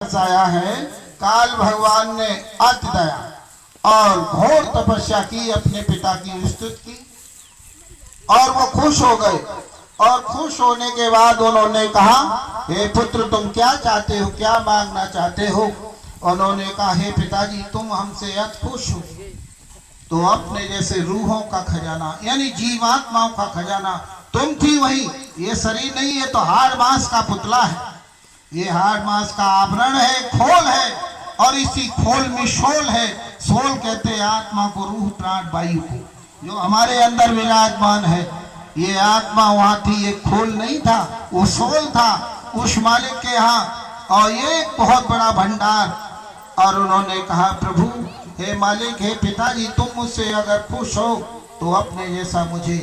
बरसाया है। काल भगवान ने अति दया और घोर तपस्या की, अपने पिता की स्तुति की और वो खुश हो गए। और खुश होने के बाद उन्होंने कहा, हे पुत्र तुम क्या चाहते हो, क्या मांगना चाहते हो? उन्होंने कहा, हे पिताजी तुम हमसे अति खुश हो तो अपने जैसे रूहों का खजाना यानी जीवात्माओं का खजाना तुम थी वही, ये शरीर नहीं, ये तो हाड़ मांस का पुतला है, ये हाड़ मांस का आवरण है, खोल है और इसी खोल में शोल है। सोल कहते हैं आत्मा को, रूह प्राण वायु को, जो हमारे अंदर विराजमान है। ये आत्मा वहां थी, ये खोल नहीं था, वो सोल था उस मालिक के यहाँ, और ये एक बहुत बड़ा भंडार। और उन्होंने कहा, प्रभु हे मालिक, हे पिताजी तुम मुझसे अगर खुश हो तो अपने जैसा मुझे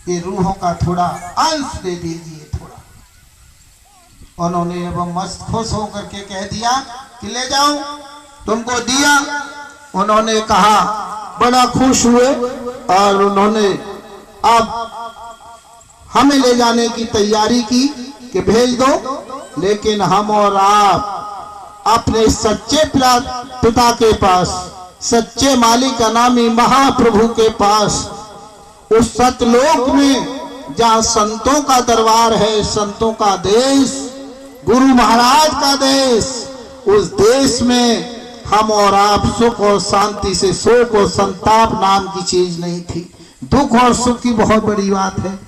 ये रूहों का थोड़ा अंश दे दीजिए, थोड़ा। उन्होंने एवं मस्त खुश होकर के कह दिया कि ले जाओ, तुमको दिया। उन्होंने कहा, बड़ा खुश हुए और उन्होंने अब हमें ले जाने की तैयारी की कि भेज दो। लेकिन हम और आप अपने सच्चे पिता के पास, सच्चे मालिक अनामी महाप्रभु के पास, उस सतलोक में जहाँ संतों का दरबार है, संतों का देश, गुरु महाराज का देश, उस देश में हम और आप सुख और शांति से, शोक और संताप नाम की चीज नहीं थी। दुख और सुख की बहुत बड़ी बात है।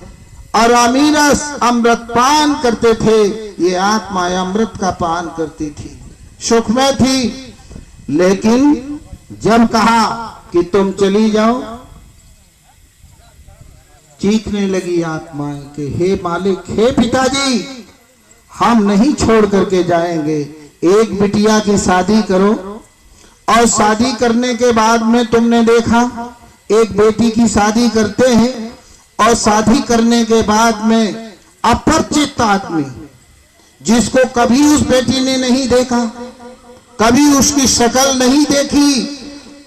और अमीरस अमृत पान करते थे, ये आत्मा अमृत का पान करती थी, सुख में थी। लेकिन जब कहा कि तुम चली जाओ, चीखने लगी आत्मा कि हे मालिक, हे पिताजी हम नहीं छोड़ करके जाएंगे। एक बिटिया की शादी करो और शादी करने के बाद में तुमने देखा एक बेटी की शादी करते हैं और शादी करने के बाद में अपरिचित आदमी जिसको कभी उस बेटी ने नहीं देखा, कभी उसकी शक्ल नहीं देखी,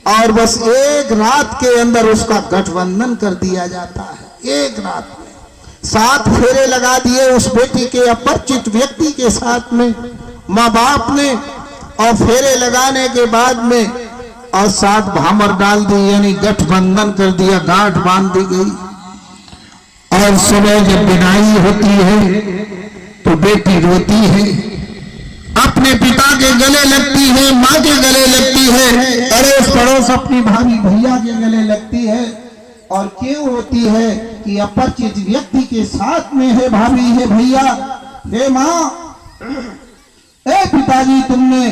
और बस एक रात के अंदर उसका गठबंधन कर दिया जाता है। एक रात में 7 फेरे लगा दिए उस बेटी के अपरिचित व्यक्ति के साथ में माँ बाप ने, और फेरे लगाने के बाद में और 7 भामर डाल दी, यानी गठबंधन कर दिया, गांठ बांध दी गई। और सुबह जब विदाई होती है तो बेटी रोती है, अपने पिता के गले लगती है, माँ के गले लगती है, अड़ोस पड़ोस अपनी भाभी भैया के गले लगती है। और क्यों होती है कि अपरिचित व्यक्ति के साथ में है भाभी, है भैया, हे माँ, ए पिताजी तुमने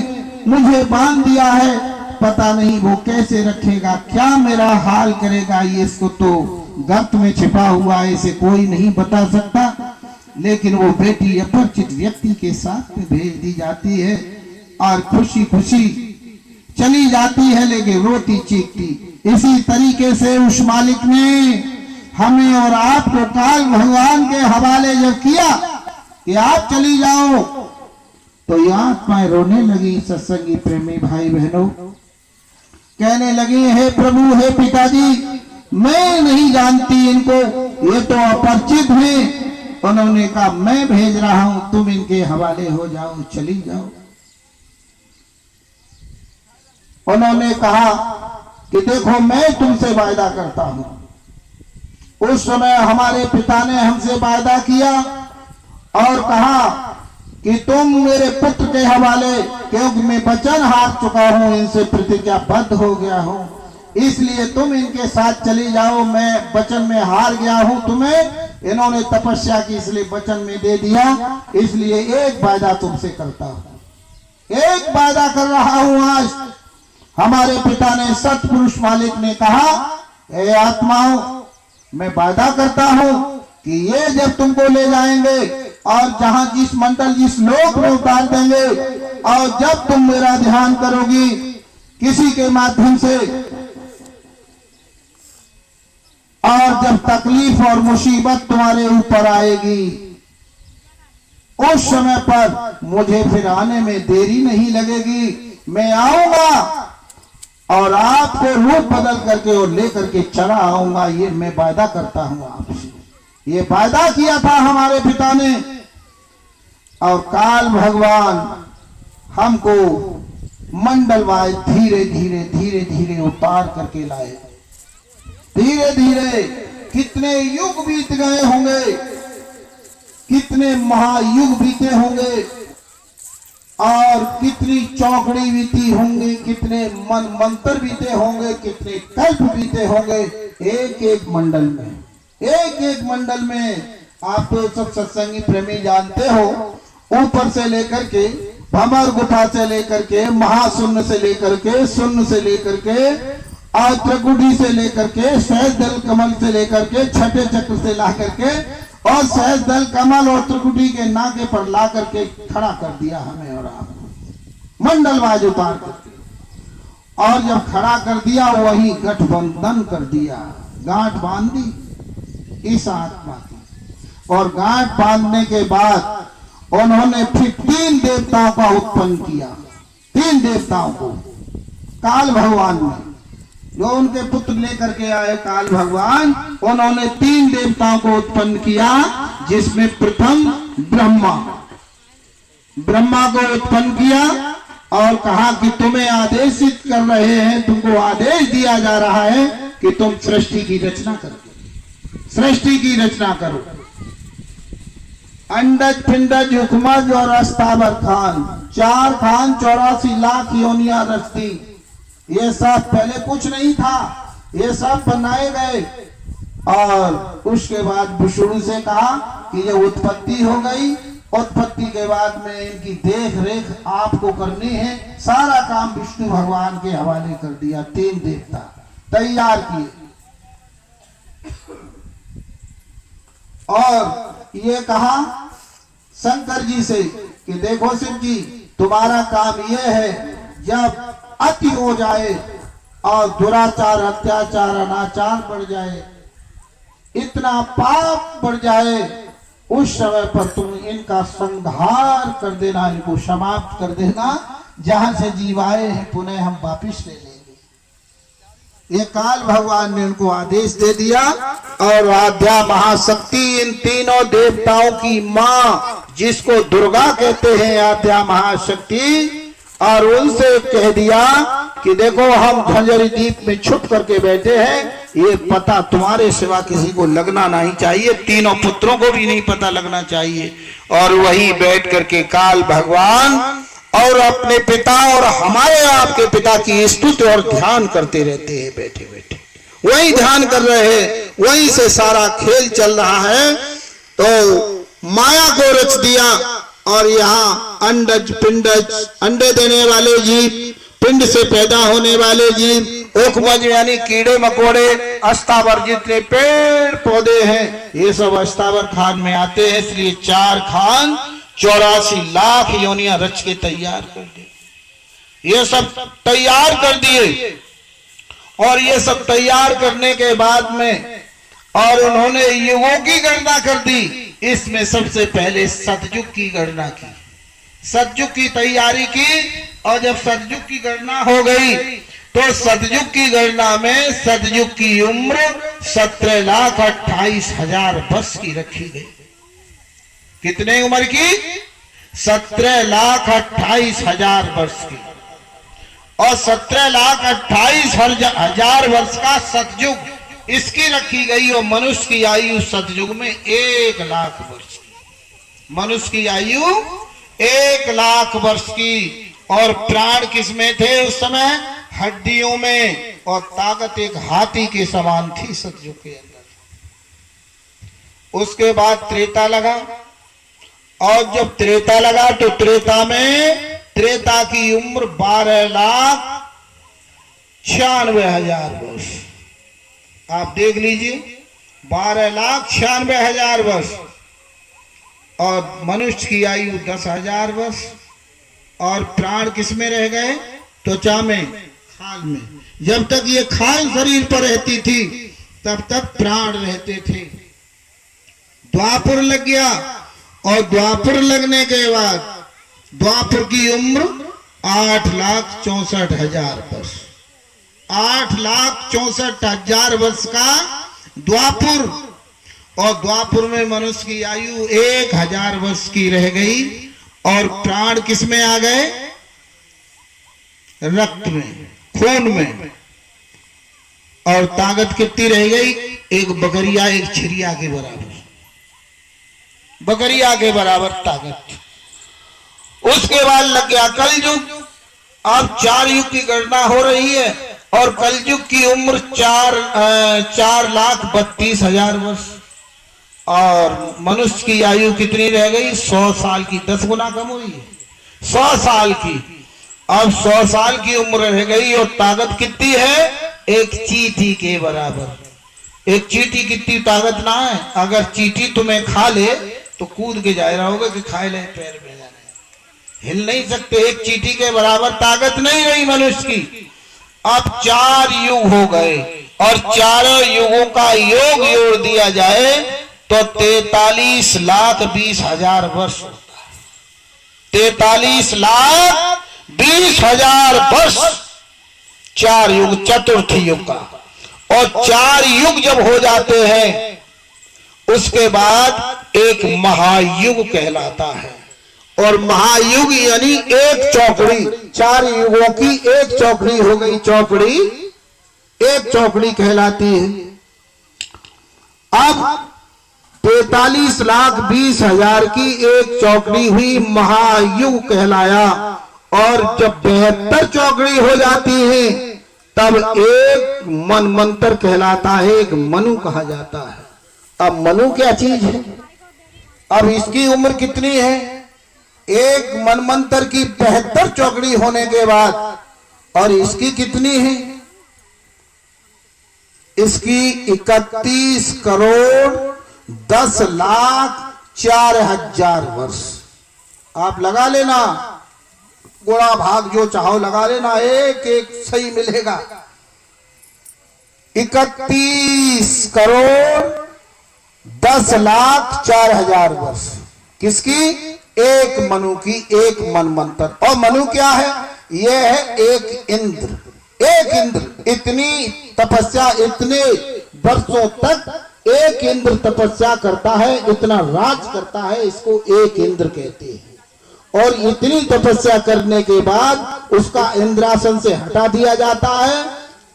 मुझे बांध दिया है, पता नहीं वो कैसे रखेगा, क्या मेरा हाल करेगा, ये इसको तो गर्त में छिपा हुआ है, इसे कोई नहीं बता सकता। लेकिन वो बेटी अपरिचित व्यक्ति के साथ में भेज दी जाती है और खुशी खुशी चली जाती है, लेकिन रोती चीखती। इसी तरीके से उस मालिक ने हमें और आपको काल भगवान के हवाले जब किया कि आप चली जाओ, तो ये आत्माएं रोने लगी। सत्संगी प्रेमी भाई बहनों, कहने लगी, हे प्रभु, हे पिताजी, मैं नहीं जानती इनको, ये तो अपरिचित हैं। उन्होंने कहा, मैं भेज रहा हूं, तुम इनके हवाले हो जाओ, चली जाओ। उन्होंने कहा कि देखो मैं तुमसे वायदा करता हूं। उस समय हमारे पिता ने हमसे वायदा किया और कहा कि तुम मेरे पुत्र के हवाले, क्योंकि मैं वचन हार चुका हूं, इनसे प्रतिज्ञाबद्ध हो गया हूं, इसलिए तुम इनके साथ चली जाओ, मैं वचन में हार गया हूं तुम्हें। इन्होंने तपस्या की इसलिए वचन में दे दिया, इसलिए एक वायदा तुमसे करता हूं, एक वायदा कर रहा हूं आज। हमारे पिता ने, सतपुरुष मालिक ने कहा, हे आत्माओं, मैं वायदा करता हूं कि ये जब तुमको ले जाएंगे और जहां जिस मंडल जिस लोक में उतार देंगे, और जब तुम मेरा ध्यान करोगी किसी के माध्यम से, और जब तकलीफ और मुसीबत तुम्हारे ऊपर आएगी, उस समय पर मुझे फिर आने में देरी नहीं लगेगी। मैं आऊंगा और आपको रूप बदल करके और लेकर के चला आऊंगा, ये मैं वायदा करता हूं आपसे। ये वायदा किया था हमारे पिता ने। और काल भगवान हमको मंडलवाय धीरे धीरे धीरे धीरे उतार करके लाए। धीरे धीरे कितने युग बीत गए होंगे, कितने महायुग बीते होंगे और कितनी चौकड़ी बीती होंगी, कितने मन मंत्र बीते होंगे, कितने कल्प बीते होंगे। एक एक मंडल में, एक एक मंडल में आप तो सब सत्संगी प्रेमी जानते हो, ऊपर से लेकर के भंवर गुफा से लेकर के महाशून्य से लेकर के शून्य से लेकर के और त्रिकुटी से लेकर के सहज दल कमल से लेकर के छठे चक्र से ला करके और सहज दल कमल और त्रिकुटी के नाके पर ला करके खड़ा कर दिया हमें और आपको मंडलवाज उतार करके। और जब खड़ा कर दिया वही गठबंधन कर दिया, गांठ बांध दी इस आत्मा की। और गांठ बांधने के बाद उन्होंने फिर 3 देवताओं का उत्पन्न किया। 3 देवताओं को काल भगवान ने, जो उनके पुत्र लेकर के आए काल भगवान, उन्होंने 3 देवताओं को उत्पन्न किया, जिसमें प्रथम ब्रह्मा को उत्पन्न किया और कहा कि तुम्हें आदेशित कर रहे हैं, तुमको आदेश दिया जा रहा है कि तुम सृष्टि की रचना करो, सृष्टि की रचना करो। अंडज पिंडज हुकमज और अस्तावर खान, 4 खान 84 लाख योनियां रचती। ये सब पहले कुछ नहीं था, ये सब बनाए गए। और उसके बाद विष्णु से कहा कि ये उत्पत्ति हो गई, उत्पत्ति के बाद में इनकी देख रेख आपको करनी है। सारा काम विष्णु भगवान के हवाले कर दिया। 3 देवता तैयार किए और ये कहा शंकर जी से कि देखो शिव जी, तुम्हारा काम ये है, जब अति हो जाए और दुराचार अत्याचार अनाचार बढ़ जाए, इतना पाप बढ़ जाए, उस समय पर तुम इनका संहार कर देना, इनको समाप्त कर देना। जहां से जीव आए हैं पुनः हम वापिस ले लेंगे। ये काल भगवान ने उनको आदेश दे दिया। और आद्या महाशक्ति इन तीनों देवताओं की मां, जिसको दुर्गा कहते हैं, आद्या महाशक्ति, और उनसे कह दिया कि देखो हम झंझरी द्वीप में छुप करके बैठे हैं, ये पता तुम्हारे सिवा किसी को लगना नहीं चाहिए, तीनों पुत्रों को भी नहीं पता लगना चाहिए। और वही बैठ करके काल भगवान और अपने पिता और हमारे आपके पिता की स्तुति और ध्यान करते रहते हैं, बैठे बैठे वही ध्यान कर रहे हैं, वहीं से सारा खेल चल रहा है। तो माया को रच दिया और यहाँ अंडज पिंडज, अंडे देने वाले जीव, पिंड से पैदा होने वाले जीव, ओकमज यानी कीड़े मकोड़े, अस्तावर जितने पेड़ पौधे हैं, ये सब अस्तावर खान में आते हैं। इसलिए 4 खान 84 लाख योनियां रच के तैयार कर दी। ये सब तैयार कर दिए। और ये सब तैयार करने के बाद में और उन्होंने युगों की गणना कर दी। इसमें सबसे पहले सतयुग की गणना की, सतयुग की तैयारी की। और जब सतयुग की गणना हो गई तो सतयुग की गणना में सतयुग की उम्र 17,28,000 वर्ष की रखी गई। कितने उम्र की? 17,28,000 वर्ष की। और 17,28,000 वर्ष का सतयुग इसकी रखी गई। और मनुष्य की आयु सतयुग में 1 लाख वर्ष की, मनुष्य की आयु 1 लाख वर्ष की। और प्राण किसमें थे उस समय? हड्डियों में। और ताकत एक हाथी के समान थी सतयुग के अंदर। उसके बाद त्रेता लगा। और जब त्रेता लगा तो त्रेता में, त्रेता की उम्र 12,96,000 वर्ष। आप देख लीजिए, 12,96,000 वर्ष। और मनुष्य की आयु 10,000 वर्ष। और प्राण किस में रह गए? त्वचा में, खाल में। जब तक ये खाल शरीर पर रहती थी तब तक प्राण रहते थे। द्वापर लग गया। और द्वापर लगने के बाद द्वापर की उम्र 8,64,000 वर्ष। 8,64,000 वर्ष का द्वापर। और द्वापर में मनुष्य की आयु 1,000 वर्ष की रह गई। और प्राण किस में आ गए? रक्त में, खून में। और ताकत कितनी रह गई? एक बकरिया एक छिरिया के बराबर, बकरिया के बराबर ताकत। उसके बाद लग गया कलयुग। अब 4 युग की गणना हो रही है और कलयुग की उम्र 4,32,000 वर्ष। और मनुष्य की आयु कितनी रह गई? 100 साल की, 10 गुना कम हुई है, 100 साल की। अब 100 साल की उम्र रह गई और ताकत कितनी है? एक चींटी के बराबर। एक चींटी कितनी ताकत ना है? अगर चींटी तुम्हें खा ले तो कूद के जा रहा होगा कि खाए ले, पैर में जाने, हिल नहीं सकते। एक चींटी के बराबर ताकत नहीं रही मनुष्य की। अब 4 युग हो गए और चारों युगों का योग जोड़ दिया जाए तो 43,20,000 वर्ष होता है। 43,20,000 वर्ष 4 युग, चतुर्थ युग का। और 4 युग जब हो जाते हैं उसके बाद एक महायुग कहलाता है। और महायुग यानी एक चौकड़ी, 4 युगों की एक चौकड़ी हो गई। चौकड़ी, एक चौकड़ी कहलाती है। अब 43,20,000 की एक चौकड़ी हुई, महायुग कहलाया। और जब 72 चौकड़ी हो जाती है तब एक मनमंत्र कहलाता है, एक मनु कहा जाता है। अब मनु क्या चीज है? अब इसकी उम्र कितनी है? एक मनमंत्र की 72 चौकड़ी होने के बाद। और इसकी कितनी है? इसकी 31,10,04,000 वर्ष। आप लगा लेना, गुणा भाग जो चाहो लगा लेना, एक एक सही मिलेगा। 31,10,04,000 वर्ष किसकी? एक मनु की, एक मनमंत्र। और मनु क्या है? यह है एक इंद्र। एक इंद्र इतनी तपस्या, इतने वर्षों तक एक इंद्र तपस्या करता है, इतना राज करता है, इसको एक इंद्र कहते हैं। और इतनी तपस्या करने के बाद उसका इंद्रासन से हटा दिया जाता है।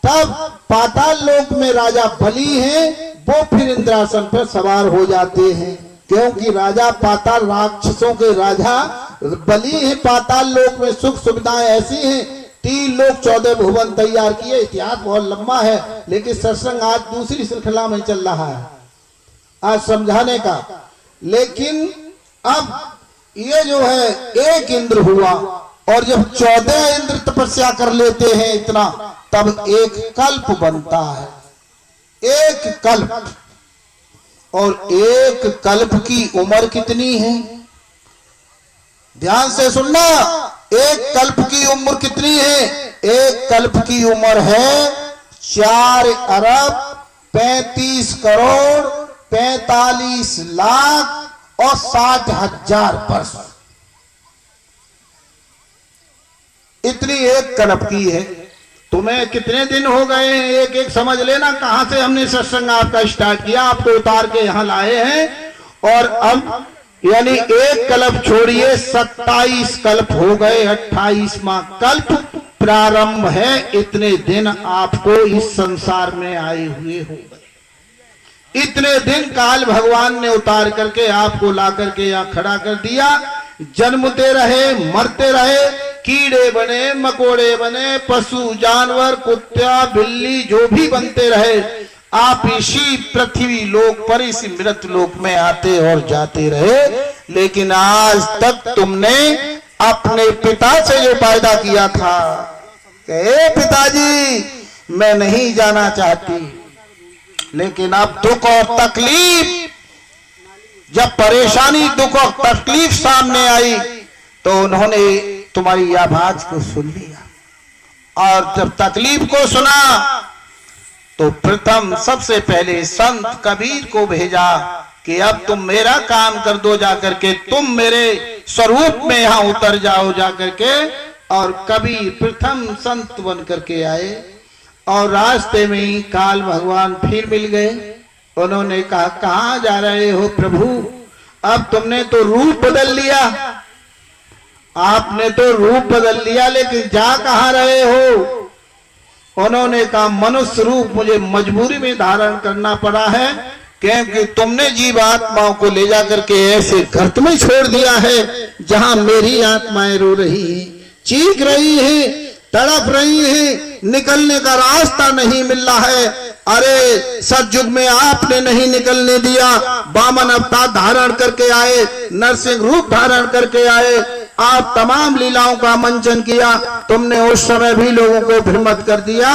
तब पाताल लोक में राजा बलि हैं, वो फिर इंद्रासन पर सवार हो जाते हैं। क्योंकि राजा पाताल, राक्षसों के राजा बलि है। पाताल लोक में सुख सुविधाएं ऐसी हैं, 3 लोक 14 भुवन तैयार किए। इतिहास बहुत लंबा है, लेकिन सत्संग आज दूसरी श्रृंखला में चल रहा है आज समझाने का। लेकिन अब ये जो है एक इंद्र हुआ, और जब 14 इंद्र तपस्या कर लेते हैं इतना, तब एक कल्प बनता है। एक कल्प। और एक कल्प की उम्र कितनी है? ध्यान से सुनना। एक कल्प की उम्र कितनी है? एक कल्प की उम्र है 4,35,45,60,000 वर्ष। इतनी एक कल्प की है। तुम्हें कितने दिन हो गए हैं? एक एक समझ लेना। कहां से हमने सत्संग आपका स्टार्ट किया, आपको उतार के यहां लाए हैं। और अब यानी एक कल्प छोड़िए, 27 कल्प हो गए। 28वां कल्प प्रारंभ है। इतने दिन आपको इस संसार में आए हुए हो गए। इतने दिन काल भगवान ने उतार करके आपको ला करके यहाँ खड़ा कर दिया। जन्मते रहे, मरते रहे, कीड़े बने, मकोड़े बने, पशु जानवर, कुत्ता बिल्ली जो भी बनते रहे, आप इसी पृथ्वी लोक पर, इसी मृत लोक में आते और जाते रहे। लेकिन आज तक तुमने अपने पिता से जो वादा किया था कि पिताजी मैं नहीं जाना चाहती, लेकिन अब दुख और तकलीफ, जब परेशानी, दुख और तकलीफ सामने आई तो उन्होंने तुम्हारी आवाज को सुन लिया। और जब तकलीफ को सुना तो प्रथम सबसे पहले संत कबीर को भेजा कि अब तुम मेरा काम कर दो, जाकर के तुम मेरे स्वरूप में यहां उतर जाओ जाकर के। और कबीर प्रथम संत बन करके आए। और रास्ते में ही काल भगवान फिर मिल गए। उन्होंने कहा कहां जा रहे हो प्रभु? अब तुमने तो रूप बदल लिया, आपने तो रूप बदल लिया, लेकिन जा कहाँ रहे हो? उन्होंने कहा मनुष्य रूप मुझे मजबूरी में धारण करना पड़ा है, क्योंकि तुमने जीवात्माओं को ले जाकर के ऐसे गर्त में छोड़ दिया है जहां मेरी आत्माएं रो रही हैं, चीख रही हैं, तड़प रही हैं, निकलने का रास्ता नहीं मिल रहा है। अरे सतयुग में आपने नहीं निकलने दिया, वामन अवतार धारण करके आए, नरसिंह रूप धारण करके आए, आप तमाम लीलाओं का मंचन किया, तुमने उस समय भी लोगों को भ्रमित कर दिया,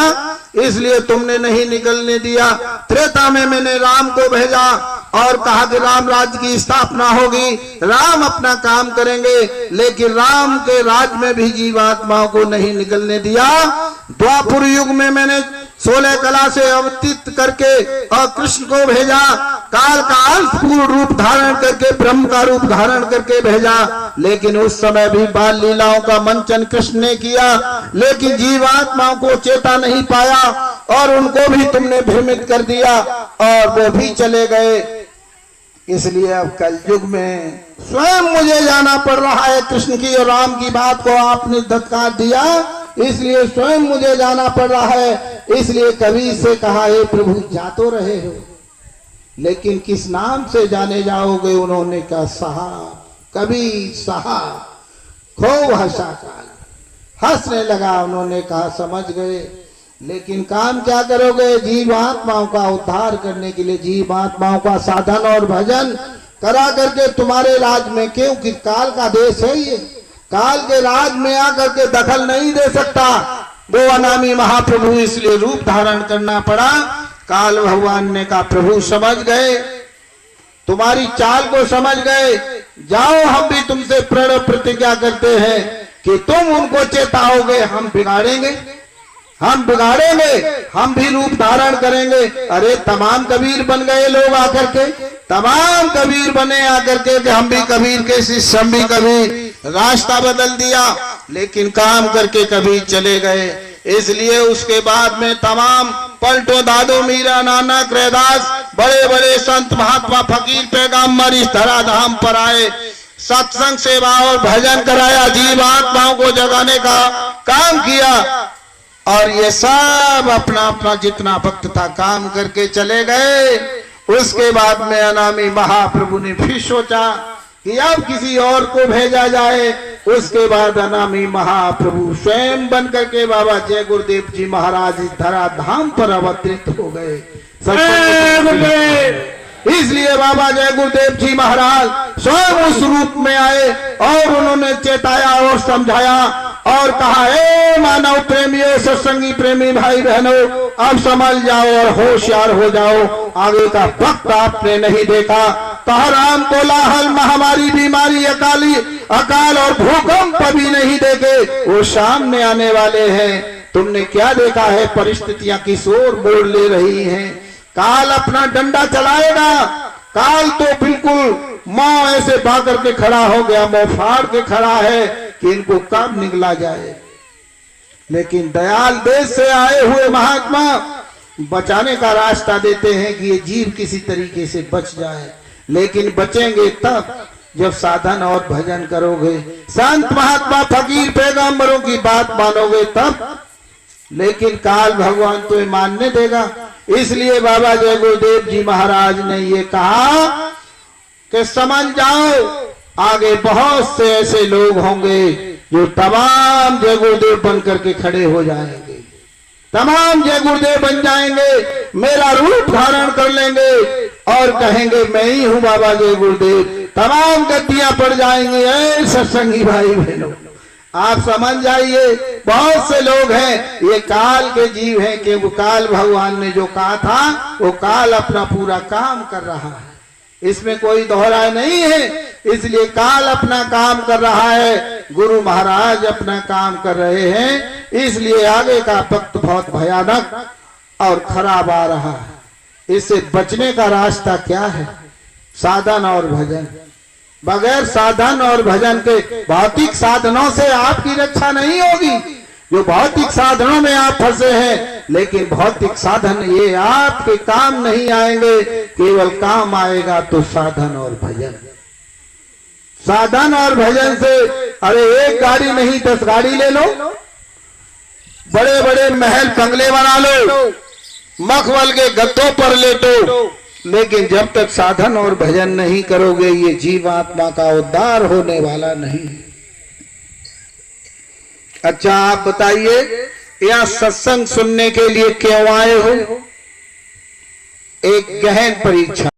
इसलिए तुमने नहीं निकलने दिया। त्रेता में मैंने राम को भेजा और कहा कि राम राज्य की स्थापना होगी, राम अपना काम करेंगे, लेकिन राम के राज में भी जीवात्माओं को नहीं निकलने दिया। द्वापर युग में मैंने 16 कला से अवतीत करके और कृष्ण को भेजा, काल का पूर्ण रूप धारण करके ब्रह्म का रूप धारण करके भेजा, लेकिन उस समय भी बाल लीलाओं का मंचन कृष्ण ने किया, लेकिन जीवात्माओं को चेता नहीं पाया और उनको भी तुमने भ्रमित कर दिया और वो भी चले गए। इसलिए अब कलयुग में स्वयं मुझे जाना पड़ रहा है। कृष्ण की और राम की बात को आपने धत्कार दिया, इसलिए स्वयं मुझे जाना पड़ रहा है। इसलिए कवि से कहा, हे प्रभु जा तो रहे हो, लेकिन किस नाम से जाने जाओगे? उन्होंने कहा साहब, कवि साहब। खूब हंसा काल, हंसने लगा। उन्होंने कहा समझ गए, लेकिन काम क्या करोगे? जीवात्माओं का उद्धार करने के लिए जीवात्माओं का साधन और भजन करा करके तुम्हारे राज में, क्योंकि काल का देश है ये, काल के राज में आकर के दखल नहीं दे सकता वो अनामी महाप्रभु, इसलिए रूप धारण करना पड़ा। काल भगवान ने कहा प्रभु समझ गए, तुम्हारी चाल को समझ गए, जाओ हम भी तुमसे प्रण प्रतिज्ञा करते हैं कि तुम उनको चेताओगे, हम बिगाड़ेंगे, हम बिगाड़ेंगे, हम भी रूप धारण करेंगे। अरे तमाम कबीर बन गए लोग आकर के, तमाम कबीर बने आकर के कि हम भी कबीर के शिष्य, हम भी कबीर, रास्ता बदल दिया, लेकिन काम करके कबीर चले गए। इसलिए उसके बाद में तमाम पलटो दादो मीरा नानक रैदास बड़े बड़े संत महात्मा फकीर पैगंबर इस धराधाम पर आए, सत्संग सेवा और भजन कराया, जीवात्माओं को जगाने का काम किया, और ये सब अपना अपना जितना वक्त था काम करके चले गए। उसके बाद में अनामी महाप्रभु ने फिर सोचा कि अब किसी और को भेजा जाए। उसके बाद अनामी महाप्रभु स्वयं बन करके बाबा जय गुरुदेव जी महाराज धराधाम पर अवतरित हो गए। इसलिए बाबा जय गुरुदेव जी महाराज स्वयं उस रूप में आए और उन्होंने चेताया और समझाया और कहा, हे मानव प्रेमियों, सत्संगी प्रेमी भाई बहनों, अब समझ जाओ और होशियार हो जाओ, आगे का वक्त आपने नहीं देखा। तहराम कोलाहल, महामारी, बीमारी, अकाल और भूकंप भी नहीं देखे, वो सामने आने वाले हैं। तुमने क्या देखा है? परिस्थितियां किस ओर मोड़ ले रही हैं। काल अपना डंडा चलाएगा। काल तो बिल्कुल माँ ऐसे भाकर के खड़ा हो गया, मुंह फाड़ के खड़ा है कि इनको कब निकला जाए। लेकिन दयाल देश से आए हुए महात्मा बचाने का रास्ता देते हैं कि ये जीव किसी तरीके से बच जाए, लेकिन बचेंगे तब जब साधन और भजन करोगे, संत महात्मा फकीर पैगंबरों की बात मानोगे तब। लेकिन काल भगवान तो ये मानने देगा। इसलिए बाबा जय गुरुदेव जी महाराज ने ये कहा कि समझ जाओ, आगे बहुत से ऐसे लोग होंगे जो तमाम जय गुरुदेव बन करके खड़े हो जाएंगे, तमाम जय गुरुदेव बन जाएंगे, मेरा रूप धारण कर लेंगे और कहेंगे मैं ही हूँ बाबा जय गुरुदेव। तमाम गद्दियां पड़ जाएंगी। ऐ सत्संगी भाई बहनों, आप समझ जाइए, बहुत से लोग हैं ये काल के जीव हैं कि वो काल भगवान ने जो कहा था वो काल अपना पूरा काम कर रहा है, इसमें कोई दोहराए नहीं है। इसलिए काल अपना काम कर रहा है, गुरु महाराज अपना काम कर रहे हैं। इसलिए आगे का वक्त बहुत भयानक और खराब आ रहा है। इससे बचने का रास्ता क्या है? साधन और भजन। बगैर साधन और भजन के भौतिक साधनों से आपकी रक्षा नहीं होगी। जो भौतिक साधनों में आप फंसे हैं, लेकिन भौतिक साधन ये आपके काम नहीं आएंगे, केवल काम आएगा तो साधन और भजन। साधन और भजन से अरे एक गाड़ी नहीं 10 गाड़ी ले लो, बड़े बड़े महल बंगले बना लो, मखमल के गद्दों पर लेटो, लेकिन जब तक साधन और भजन नहीं करोगे ये जीवात्मा का उद्धार होने वाला नहीं। अच्छा आप बताइए, यहाँ सत्संग सुनने के लिए क्यों आए हो? एक गहन परीक्षा।